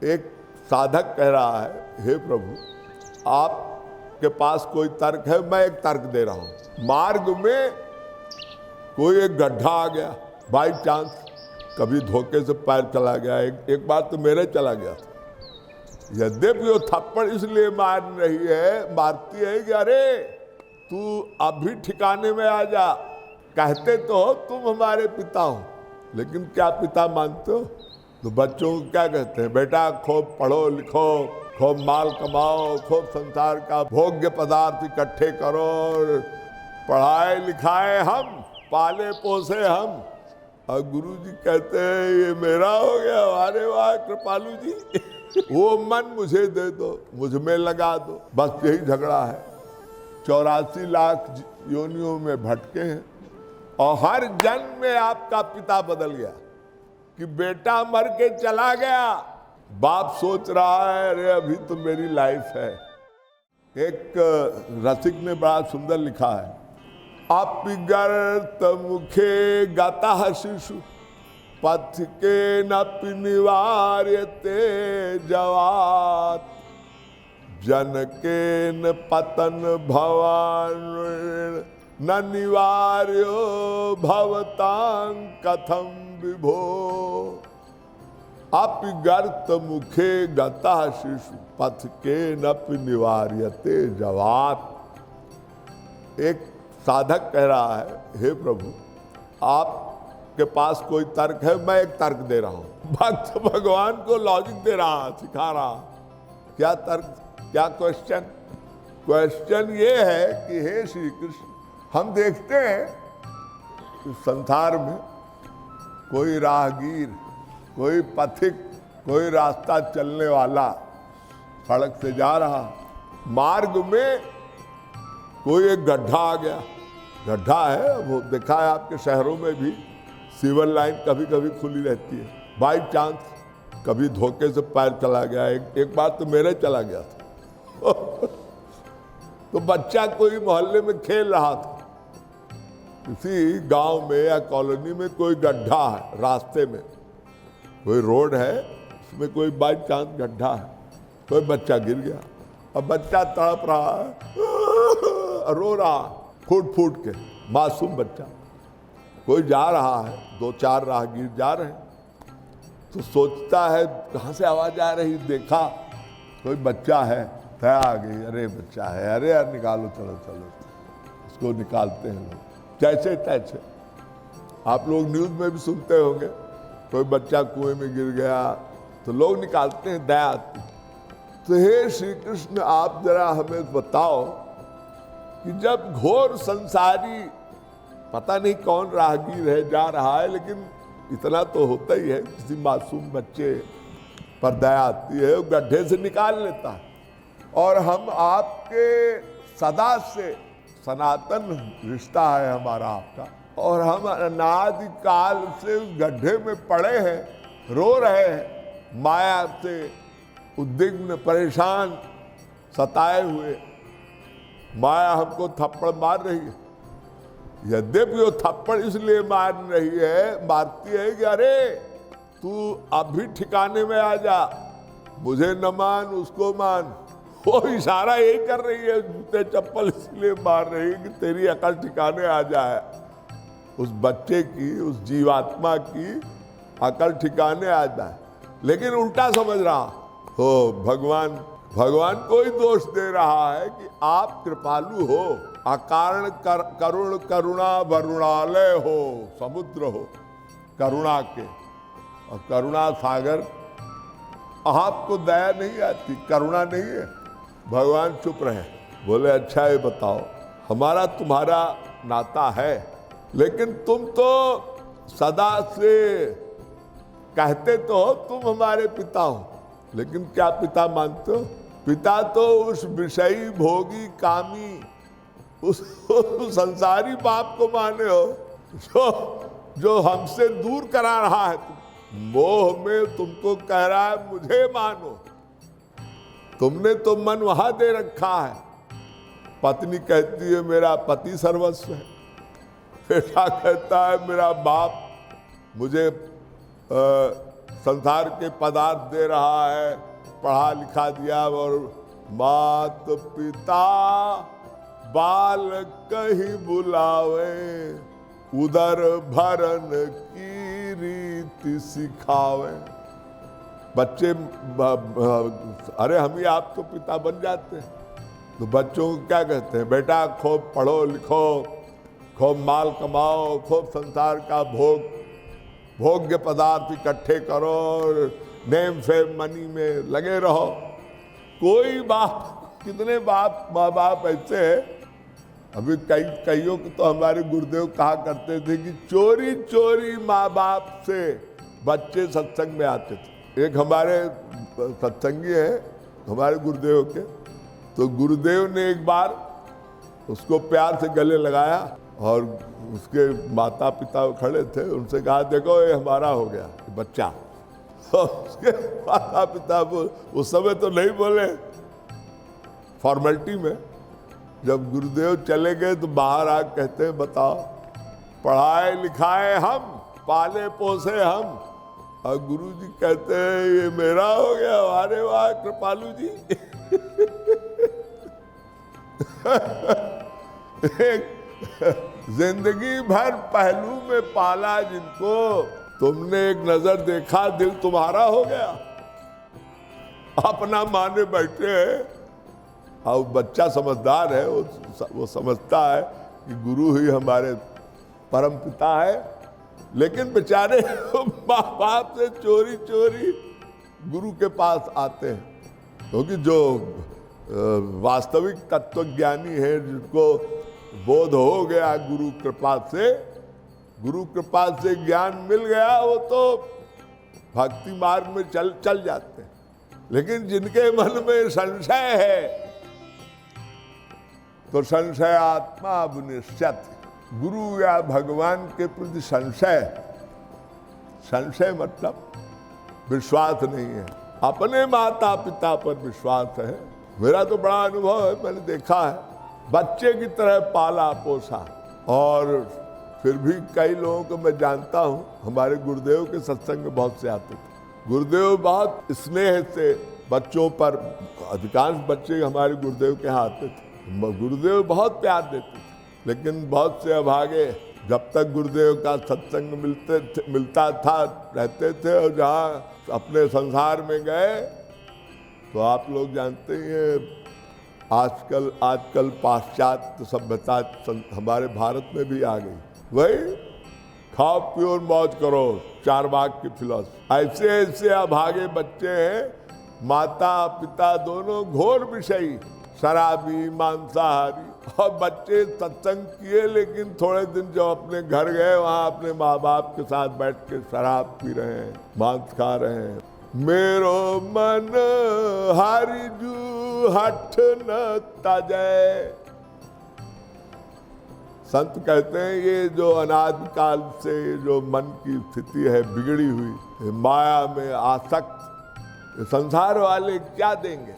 एक साधक कह रहा है, हे प्रभु आपके पास कोई तर्क है? मैं एक तर्क दे रहा हूं। मार्ग में कोई एक गड्ढा आ गया, बाई चांस कभी धोखे से पैर चला गया, एक बार तो मेरे चला गया था। यद्यपि वो थप्पड़ इसलिए मारती है कि अरे तू अभी ठिकाने में आ जा। कहते तो हो तुम हमारे पिता हो, लेकिन क्या पिता मानते हो? तो बच्चों को क्या कहते हैं? बेटा खूब पढ़ो लिखो, खूब माल कमाओ, खूब संसार का भोग्य पदार्थ इकट्ठे करो, पढ़ाए लिखाए हम, पाले पोसे हम। और गुरु जी कहते हैं ये मेरा हो गया, अरे वाह कृपालु जी वो मन मुझे दे दो, मुझ में लगा दो। बस यही झगड़ा है। 84 लाख योनियों में भटके हैं और हर जन्म में आपका पिता बदल गया कि बेटा मर के चला गया, बाप सोच रहा है अरे अभी तो मेरी लाइफ है। एक रसिक ने बड़ा सुंदर लिखा है, अपिगर्त मुखे गतः शिशु पथ के न निवार्यते जवात जनके न पतन भवान न निवार्यो भवतां कथम विभो। अपिगर्त मुखे गतः शिशु पथ के न निवार्यते जवात। एक साधक कह रहा है, हे प्रभु आपके पास कोई तर्क है? मैं एक तर्क दे रहा हूं। भक्त भगवान को लॉजिक दे रहा, सिखा रहा। क्या तर्क, क्या क्वेश्चन? क्वेश्चन ये है कि हे श्री कृष्ण, हम देखते हैं कि संसार में कोई राहगीर, कोई पथिक, कोई रास्ता चलने वाला सड़क से जा रहा, मार्ग में कोई एक गड्ढा आ गया। गड्ढा है वो देखा है आपके शहरों में भी, सीवर लाइन कभी कभी खुली रहती है। बाई चांस कभी धोखे से पैर चला गया, एक बार तो मेरे चला गया था तो बच्चा कोई मोहल्ले में खेल रहा था, किसी गांव में या कॉलोनी में कोई गड्ढा है, रास्ते में कोई रोड है, उसमें कोई बाई चांस गड्ढा है, कोई बच्चा गिर गया और बच्चा तड़प रहा है, रो रहा फूट फूट के, मासूम बच्चा। कोई जा रहा है, 2-4 राहगीर जा रहे हैं, तो सोचता है कहाँ से आवाज आ रही, देखा कोई बच्चा है, दया आ गई, अरे बच्चा है, अरे यार निकालो, चलो चलो। उसको निकालते हैं लोग जैसे तैसे। आप लोग न्यूज़ में भी सुनते होंगे, कोई बच्चा कुएं में गिर गया तो लोग निकालते हैं, दया आती। तो हे श्री कृष्ण आप जरा हमें बताओ कि जब घोर संसारी, पता नहीं कौन राहगीर है जा रहा है, लेकिन इतना तो होता ही है, किसी मासूम बच्चे पर दया आती है, वो गड्ढे से निकाल लेता है। और हम आपके सदा से सनातन रिश्ता है हमारा आपका, और हम अनादि काल से उस गड्ढे में पड़े हैं, रो रहे हैं, माया से उद्विग्न, परेशान, सताए हुए। माया हमको थप्पड़ मार रही है। यद्यपि वो थप्पड़ इसलिए मारती है कि अरे तू अभी ठिकाने में आ जा, मुझे न मान उसको मान। वो इशारा यही कर रही है, जूते चप्पल इसलिए मार रही है कि तेरी अकल ठिकाने आ जाए, उस बच्चे की, उस जीवात्मा की अकल ठिकाने आ जाए। लेकिन उल्टा समझ रहा हो, भगवान कोई दोष दे रहा है कि आप कृपालु हो, अकारण करुण करुणा वरुणालय हो, समुद्र हो करुणा के, और करुणा सागर। आपको दया नहीं आती, करुणा नहीं है। भगवान चुप रहे, बोले अच्छा ये बताओ, हमारा तुम्हारा नाता है, लेकिन तुम तो सदा से कहते तो हो तुम हमारे पिता हो, लेकिन क्या पिता मानते हो? पिता तो उस विषयी भोगी कामी उस संसारी बाप को माने हो जो हमसे दूर करा रहा है। मोह में तुमको कह रहा है मुझे मानो। तुमने तो मन वहां दे रखा है। पत्नी कहती है मेरा पति सर्वस्व है, बेटा कहता है मेरा बाप मुझे संसार के पदार्थ दे रहा है, पढ़ा लिखा दिया, और मात पिता बाल कहीं बुलावे, उदर भरन की रीति सिखावे। बच्चे अरे हम ही आप तो पिता बन जाते हैं, तो बच्चों को क्या कहते हैं, बेटा खूब पढ़ो लिखो, खूब माल कमाओ, खूब संसार का भोग्य पदार्थ इकट्ठे करो और नेम फेम मनी में लगे रहो। कोई बाप, कितने माँ बाप ऐसे हैं, अभी कईयों को तो हमारे गुरुदेव कहा करते थे कि चोरी चोरी माँ बाप से बच्चे सत्संग में आते थे। एक हमारे सत्संगी है हमारे गुरुदेव के, तो गुरुदेव ने एक बार उसको प्यार से गले लगाया और उसके माता पिता खड़े थे, उनसे कहा देखो ये हमारा हो गया बच्चा। उसके माता पिता उस समय तो नहीं बोले, फॉर्मेलिटी में। जब गुरुदेव चले गए तो बाहर आ कहते हैं बताओ, पढ़ाए लिखाए हम, पाले पोसे हम, और गुरु जी कहते हैं ये मेरा हो गया। अरे वाह कृपालू जी। जिंदगी भर पहलू में पाला जिनको, तुमने एक नजर देखा दिल तुम्हारा हो गया। अपना माने बैठे हैं। और बच्चा समझदार है, वो समझता है कि गुरु ही हमारे परम पिता है, लेकिन बेचारे माँ बाप से चोरी चोरी गुरु के पास आते हैं, क्योंकि जो वास्तविक तत्वज्ञानी है, जिनको बोध हो गया गुरु कृपा से ज्ञान मिल गया, वो तो भक्ति मार्ग में चल जाते हैं। लेकिन जिनके मन में संशय है, तो संशय आत्मा अनिश्चित, गुरु या भगवान के प्रति संशय मतलब विश्वास नहीं है, अपने माता पिता पर विश्वास है। मेरा तो बड़ा अनुभव है, मैंने देखा है, बच्चे की तरह पाला पोसा। और फिर भी कई लोगों को मैं जानता हूँ, हमारे गुरुदेव के सत्संग में बहुत से आते थे। गुरुदेव बहुत स्नेह से बच्चों पर, अधिकांश बच्चे हमारे गुरुदेव के यहाँ आते थे, गुरुदेव बहुत प्यार देते थे। लेकिन बहुत से अभागे जब तक गुरुदेव का सत्संग मिलता था रहते थे, और जहाँ अपने संसार में गए तो आप लोग जानते ही हैं आजकल पाश्चात्य सभ्यता हमारे भारत में भी आ गई। वही खाओ पियो और मौज करो, चारबाग की फिलॉसफी। ऐसे ऐसे अभागे बच्चे हैं, माता पिता दोनों घोर विषयी, शराबी मांसाहारी। और बच्चे सत्संग किए, लेकिन थोड़े दिन जब अपने घर गए, वहाँ अपने माँ बाप के साथ बैठ के शराब पी रहे हैं, मांस खा रहे हैं। मेरो मन हरि जू हठ न तजय। संत कहते हैं ये जो अनादिकाल से जो मन की स्थिति है बिगड़ी हुई, माया में आसक्त, संसार वाले क्या देंगे।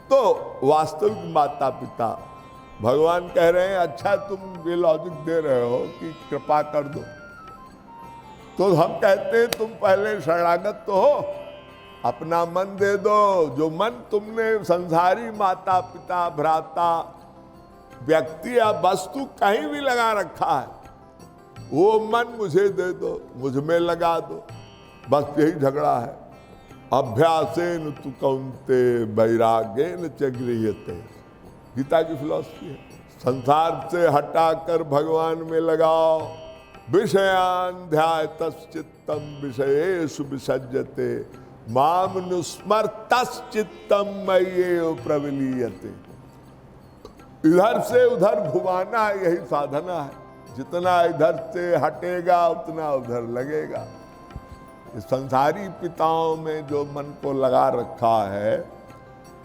तो वास्तविक माता पिता, भगवान कह रहे हैं अच्छा तुम ये लॉजिक दे रहे हो कि कृपा कर दो, तो हम कहते हैं तुम पहले शरणागत तो हो, अपना मन दे दो। जो मन तुमने संसारी माता पिता भ्राता व्यक्ति या वस्तु कहीं भी लगा रखा है, वो मन मुझे दे दो, मुझ में लगा दो। बस यही झगड़ा है। अभ्यासेन तु कौन्ते वैराग्येन च गृह्यते, गीता की फिलॉसफी है। संसार से हटाकर भगवान में लगाओ। विषयान ध्यायतश्चित्तम विषयेषु विसज्जते, माम नुस्मर्तश्चित्तम मय्येव प्रविलीयते। इधर से उधर घुमाना यही साधना है। जितना इधर से हटेगा उतना उधर लगेगा। संसारी पिताओं में जो मन को लगा रखा है,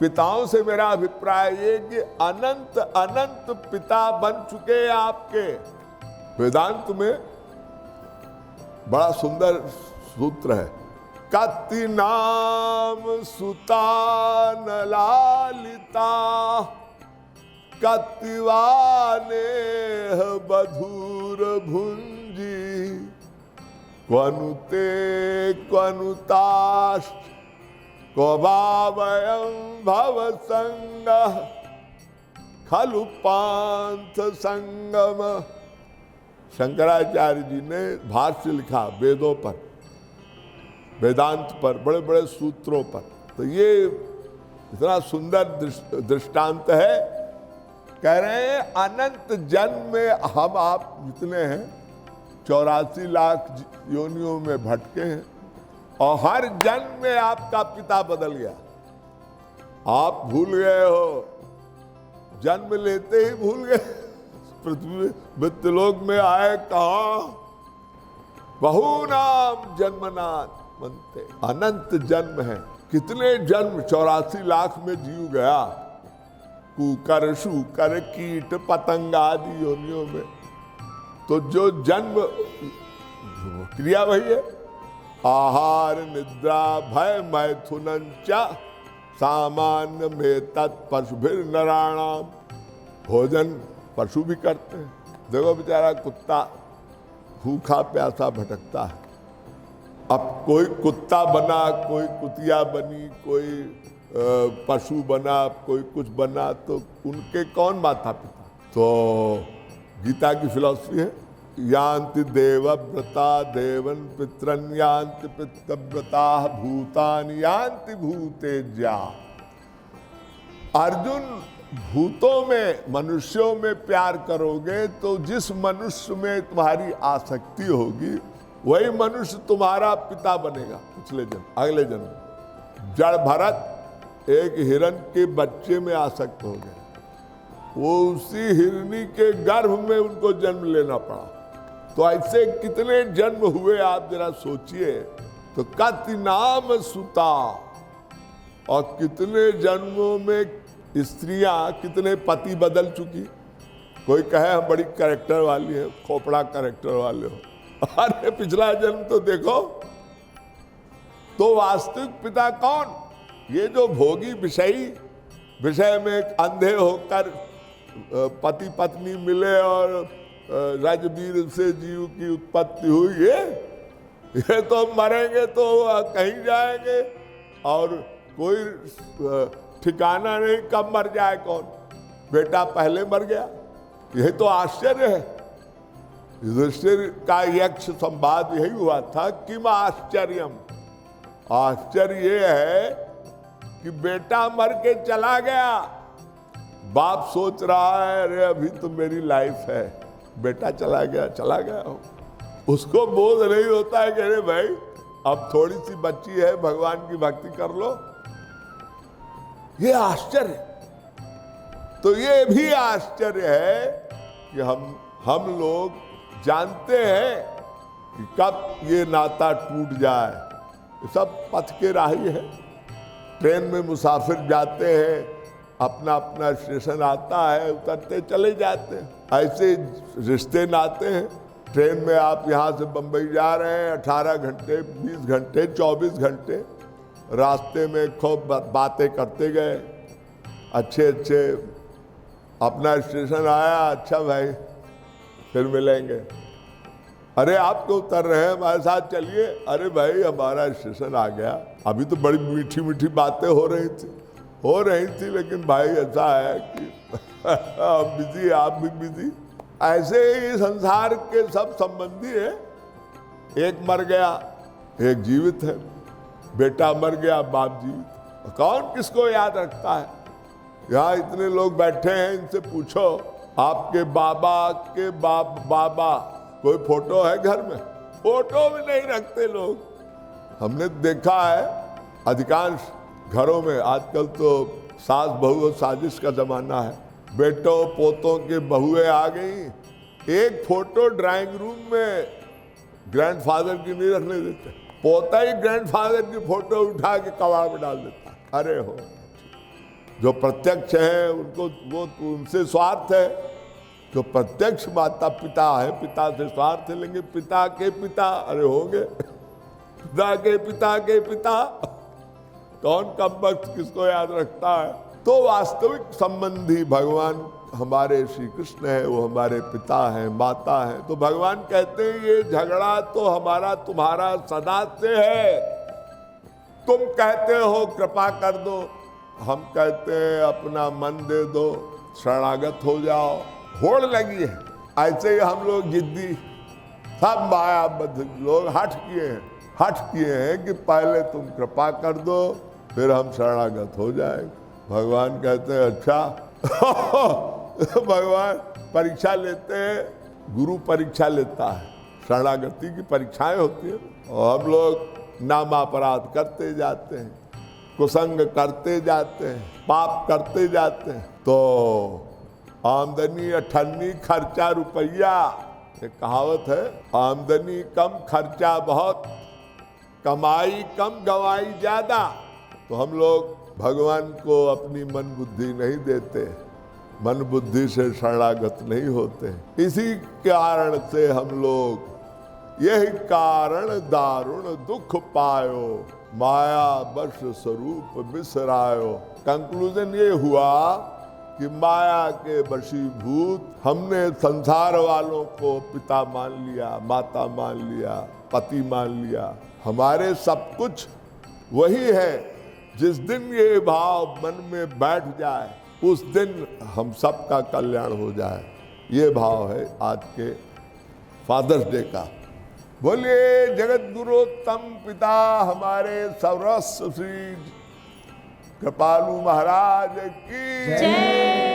पिताओं से मेरा अभिप्राय ये कि अनंत अनंत पिता बन चुके आपके। वेदांत में बड़ा सुंदर सूत्र है, कति नाम सुता न लालिता, कतिवाने बधूर भुंजी, क्वनुते क्वनुताश्च क्व भावयं भवसंगः खलु पांथ संगम। शंकराचार्य जी ने भाष्य लिखा वेदों पर, वेदांत पर, बड़े बड़े सूत्रों पर। तो ये इतना सुंदर दृष्टांत है। कह रहे हैं अनंत जन्म में हम आप जितने हैं 84 लाख योनियों में भटके हैं, और हर जन्म में आपका पिता बदल गया। आप भूल गए हो, जन्म लेते ही भूल गए। पृथ्वी मृत्युलोक में आए कहाँ, बहुनाम जन्मनाथ बनते, अनंत जन्म है। कितने जन्म 84 लाख में जीव गया, कुकर शूकर कीट पतंग आदि योनियों में। तो जो जन्म क्रिया वही है। आहार निद्रा भय मैथुन च सामान्य में तत्पशुभिर नराणाम। भोजन पशु भी करते हैं। देखो बेचारा कुत्ता भूखा प्यासा भटकता है। अब कोई कुत्ता बना, कोई कुतिया बनी, कोई पशु बना, कोई कुछ बना, तो उनके कौन माता पिता? तो गीता की फिलॉसफी है यान्ति देवव्रता देवन पितरन यान्ति पितृव्रता भूतानि यान्ति भूतेज्या। अर्जुन, भूतों में, मनुष्यों में प्यार करोगे तो जिस मनुष्य में तुम्हारी आसक्ति होगी वही मनुष्य तुम्हारा पिता बनेगा पिछले जन्म, अगले जन्म। जड़ भरत एक हिरण के बच्चे में आसक्त हो गए, वो उसी हिरनी के गर्भ में उनको जन्म लेना पड़ा। तो ऐसे कितने जन्म हुए आप जरा सोचिए। तो कति नाम सुता, और कितने जन्मों में स्त्रियां, कितने पति बदल चुकी। कोई कहे हम बड़ी कैरेक्टर वाली है, खोपड़ा कैरेक्टर वाले हो, अरे पिछला जन्म तो देखो। तो वास्तविक पिता कौन? ये जो भोगी विषय में अंधे होकर पति पत्नी मिले और राजवीर से जीव की उत्पत्ति हुई, ये तो मरेंगे तो कहीं जाएंगे और कोई ठिकाना नहीं कब मर जाए कौन। बेटा पहले मर गया, यही तो आश्चर्य है। युधिष्ठिर का यक्ष संवाद यही हुआ था। किम आश्चर्यम, आश्चर्य ये है कि बेटा मर के चला गया, बाप सोच रहा है अरे अभी तो मेरी लाइफ है, बेटा चला गया हो। उसको बोध नहीं होता है कि अरे भाई अब थोड़ी सी बच्ची है, भगवान की भक्ति कर लो। ये आश्चर्य। तो ये भी आश्चर्य है कि हम लोग जानते हैं कि कब ये नाता टूट जाए। सब पथ के राही है। ट्रेन में मुसाफिर जाते हैं, अपना अपना स्टेशन आता है, उतरते चले जाते हैं। ऐसे रिश्ते नाते हैं। ट्रेन में आप यहाँ से बम्बई जा रहे हैं, 18 घंटे, 20 घंटे, 24 घंटे रास्ते में खूब बातें करते गए, अच्छे अपना स्टेशन आया, अच्छा भाई फिर मिलेंगे। अरे आप तो उतर रहे हैं, हमारे साथ चलिए। अरे भाई हमारा स्टेशन आ गया। अभी तो बड़ी मीठी मीठी बातें हो रही थी, लेकिन भाई ऐसा है कि हम बिजी, आप भी बिजी। ऐसे ही संसार के सब संबंधी है। एक मर गया, एक जीवित है। बेटा मर गया, बाप जीवित। कौन किसको याद रखता है? यहाँ इतने लोग बैठे हैं, इनसे पूछो आपके बाबा के बाबा कोई फोटो है घर में? फोटो भी नहीं रखते लोग। हमने देखा है अधिकांश घरों में आजकल तो सास बहू साजिश का जमाना है। बेटों पोतों के बहुएं आ गई, एक फोटो ड्राइंग रूम में ग्रैंडफादर की नहीं रखने देते। पोता ही ग्रैंडफादर की फोटो उठा के कबाड़ में डाल देता। अरे हो, जो प्रत्यक्ष है उनको वो उनसे स्वार्थ है। जो प्रत्यक्ष माता पिता है, पिता से स्वार्थ है, लेकिन पिता के पिता अरे होंगे, पिता के पिता के पिता कौन कम वक्त किसको याद रखता है? तो वास्तविक संबंधी भगवान हमारे श्री कृष्ण है, वो हमारे पिता हैं, माता हैं। तो भगवान कहते हैं ये झगड़ा तो हमारा तुम्हारा सदा से है। तुम कहते हो कृपा कर दो, हम कहते हैं अपना मन दे दो, शरणागत हो जाओ। होड़ लगी है, ऐसे ही हम लोग जिद्दी सब मायाबद्ध लोग हठ किए हैं कि पहले तुम कृपा कर दो फिर हम शरणागत हो जाएंगे। भगवान कहते हैं अच्छा भगवान परीक्षा लेते हैं, गुरु परीक्षा लेता है, शरणागति की परीक्षाएं होती है और हम लोग नामापराध करते जाते हैं, कुसंग करते जाते हैं, पाप करते जाते हैं। तो आमदनी अठन्नी खर्चा रुपया, एक कहावत है, आमदनी कम खर्चा बहुत, कमाई कम गवाई ज्यादा। तो हम लोग भगवान को अपनी मन बुद्धि नहीं देते, मन बुद्धि से शरणागत नहीं होते। इसी कारण से हम लोग यही कारण दारुण दुख पायो, माया बश स्वरूप बिसरायो। कंक्लूजन ये हुआ कि माया के वशीभूत हमने संसार वालों को पिता मान लिया, माता मान लिया, पति मान लिया। हमारे सब कुछ वही है। जिस दिन ये भाव मन में बैठ जाए उस दिन हम सबका कल्याण हो जाए। ये भाव है आज के फादर्स डे का। बोलिए जगत गुरुत्तम पिता हमारे सर्वस्व श्री कृपालु महाराज की जय।